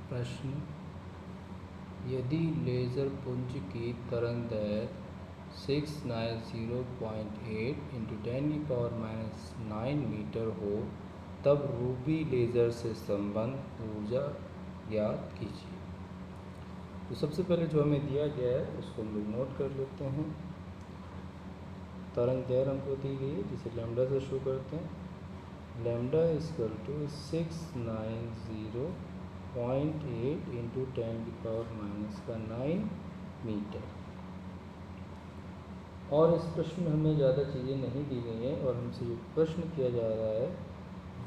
प्रश्न, यदि लेज़र पुंज की तरंगदैर्घ्य 690.8 × 10⁻⁹ मीटर हो तब रूबी लेज़र से संबंध ऊर्जा ज्ञात कीजिए। तो सबसे पहले जो हमें दिया गया है उसको हम लोग नोट कर लेते हैं। तरंगदैर्घ्य हमको दी गई है जिसे लैम्डा से शुरू करते हैं। Lambda = 690.8 × 10⁻⁹ metre. और इस प्रश्न में हमें ज़्यादा चीज़ें नहीं दी गई हैं और हमसे जो प्रश्न किया जा रहा है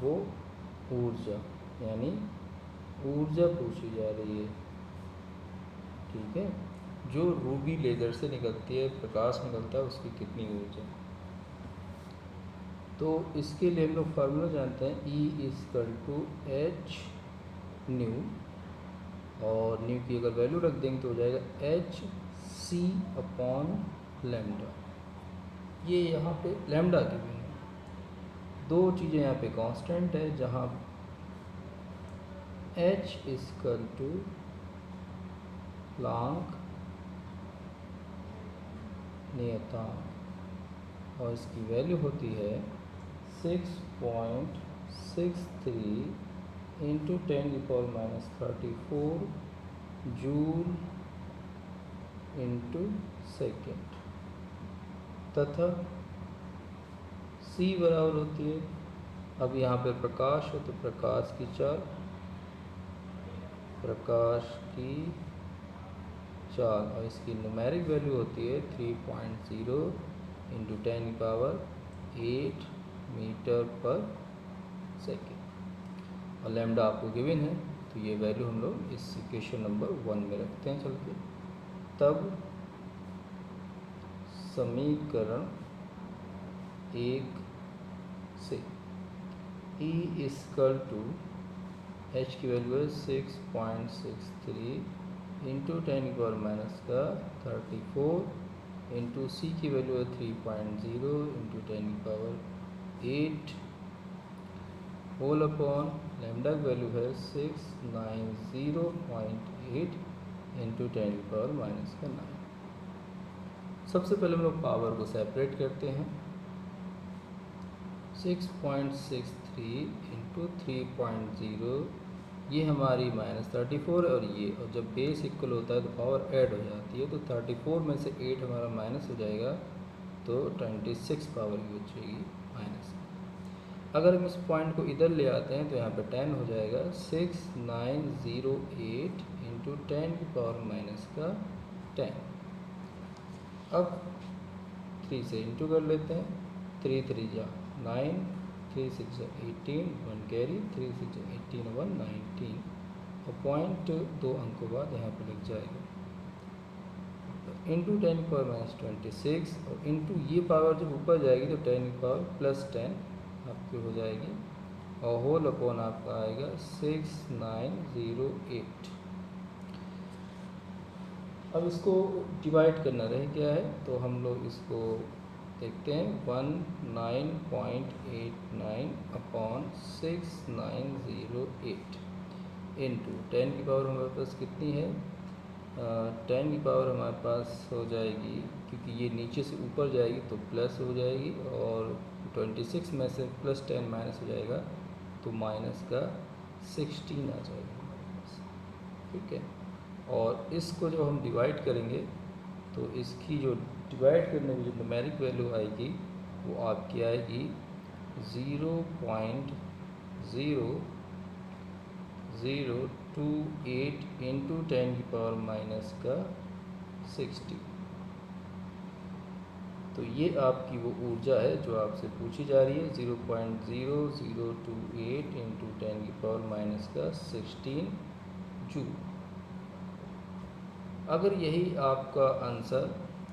वो ऊर्जा, यानी ऊर्जा पूछी जा रही है। ठीक है, जो रूबी लेज़र से निकलती है, प्रकाश निकलता है, उसकी कितनी ऊर्जा। तो इसके लिए हम लोग फार्मूला जानते हैं, E = h न्यू, और न्यू की अगर वैल्यू रख देंगे तो हो जाएगा hc/λ। ये यहाँ पे लैम्डा के भी हैं। दो चीज़ें यहाँ पे कांस्टेंट है, जहाँ h = प्लांक नियतांक और इसकी वैल्यू होती है 6.63 × 10⁻34 जूल / सेकेंड, तथा c बराबर होती है, अब यहाँ पे प्रकाश है तो प्रकाश की चाल और इसकी न्यूमेरिक वैल्यू होती है 3.0 × 10⁸ मीटर/सेकेंड, और लैम्डा आपको गिवन है तो ये वैल्यू हम लोग इस इक्वेशन नंबर 1 में रखते हैं चल के। तब समीकरण 1 से E = h की वैल्यू है 6.63 × 10⁻34 × c की वैल्यू है 3.0 × 10⁸ होल अपॉन लैम्डा की वैल्यू है 690.8 × 10⁻⁹। सबसे पहले हम लोग पावर को सेपरेट करते हैं। 6.63 × 3.0 ये हमारी -34 है, और जब बेस इक्वल होता है तो पावर ऐड हो जाती है, तो 34 में से 8 हमारा माइनस हो जाएगा तो 26 पावर की बचेगी माइनस। अगर हम इस पॉइंट को इधर ले आते हैं तो यहाँ पे 10 हो जाएगा 6908 × 10⁻⁻10। अब 3 से इंटू कर लेते हैं, 3 3 जा 9, 3 6 जा 18, 1 कैरी, 3 6 जा 18, 1 19, और पॉइंट 2 अंकों बाद यहाँ पे लग जाएगा, इंटू 10⁻26, और इंटू ये पावर जब ऊपर जाएगी तो 10⁻+10 आपकी हो जाएगी, और होल अपॉन आपका आएगा 6908। अब इसको डिवाइड करना रह गया है तो हम लोग इसको देखते हैं, 19.89/6908 इंटू 10 की पावर हमारे पास कितनी है, 10 की पावर हमारे पास हो जाएगी, क्योंकि ये नीचे से ऊपर जाएगी तो प्लस हो जाएगी, और 26 में से +10 माइनस हो जाएगा तो माइनस का 16 आ जाएगा। ठीक है, और इसको जब हम डिवाइड करेंगे तो इसकी जो डिवाइड करने की जो न्यूमेरिक वैल्यू आएगी वो आपकी आएगी 0.0028 × 10⁻⁻60। तो ये आपकी वो ऊर्जा है जो आपसे पूछी जा रही है, 0.0028 × 10⁻⁻16 जूल। अगर यही आपका आंसर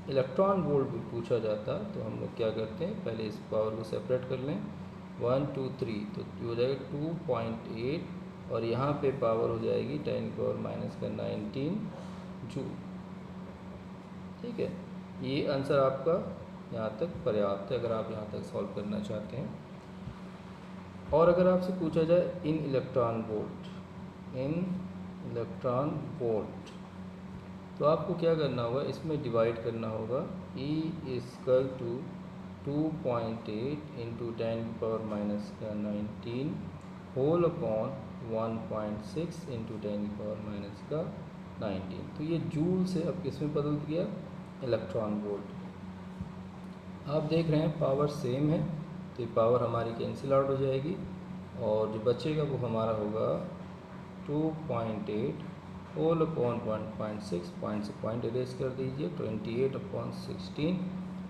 इलेक्ट्रॉन वोल्ट भी पूछा जाता तो हम लोग क्या करते हैं, पहले इस पावर को सेपरेट कर लें, 1 2 3 तो हो जाएगा 2.8, और यहाँ पे पावर हो जाएगी 10⁻⁻19 जूल। ठीक है, ये आंसर आपका यहाँ तक पर्याप्त है अगर आप यहाँ तक सॉल्व करना चाहते हैं। और अगर आपसे पूछा जाए इन इलेक्ट्रॉन वोल्ट इलेक्ट्रॉन वोल्ट। तो आपको क्या करना होगा, इसमें डिवाइड करना होगा। E equal to 2.8 into 10⁻⁻19 whole upon 1.6 into 10⁻⁻19। तो ये जूल से अब किस में बदल गया, इलेक्ट्रॉन वोल्ट। आप देख रहे हैं पावर सेम है, तो ये पावर हमारी कैंसिल आउट हो जाएगी और जो बचेगा वो हमारा होगा 2.8 होल अपॉन 1.6, पॉइंट से पॉइंट इरेज कर दीजिए, 28/16,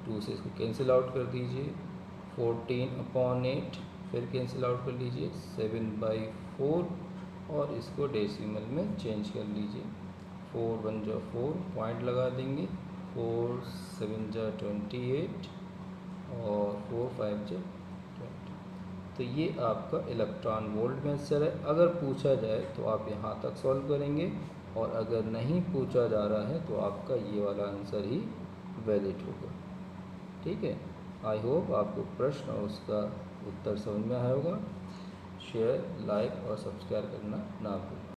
2 से इसको कैंसिल आउट कर दीजिए, 14/8 फिर कैंसिल आउट कर लीजिए, 7/4 और इसको डेसिमल में चेंज कर लीजिए, 4 1 जा 4 पॉइंट लगा देंगे, 4 7 जा 28 और 4 5 जा 20। तो ये आपका इलेक्ट्रॉन वोल्ट में आंसर है। अगर पूछा जाए तो आप यहाँ तक सॉल्व करेंगे और अगर नहीं पूछा जा रहा है तो आपका ये वाला आंसर ही वैलिड होगा। ठीक है, आई होप आपको प्रश्न और उसका उत्तर समझ में आया होगा। शेयर, लाइक और सब्सक्राइब करना ना भूलें।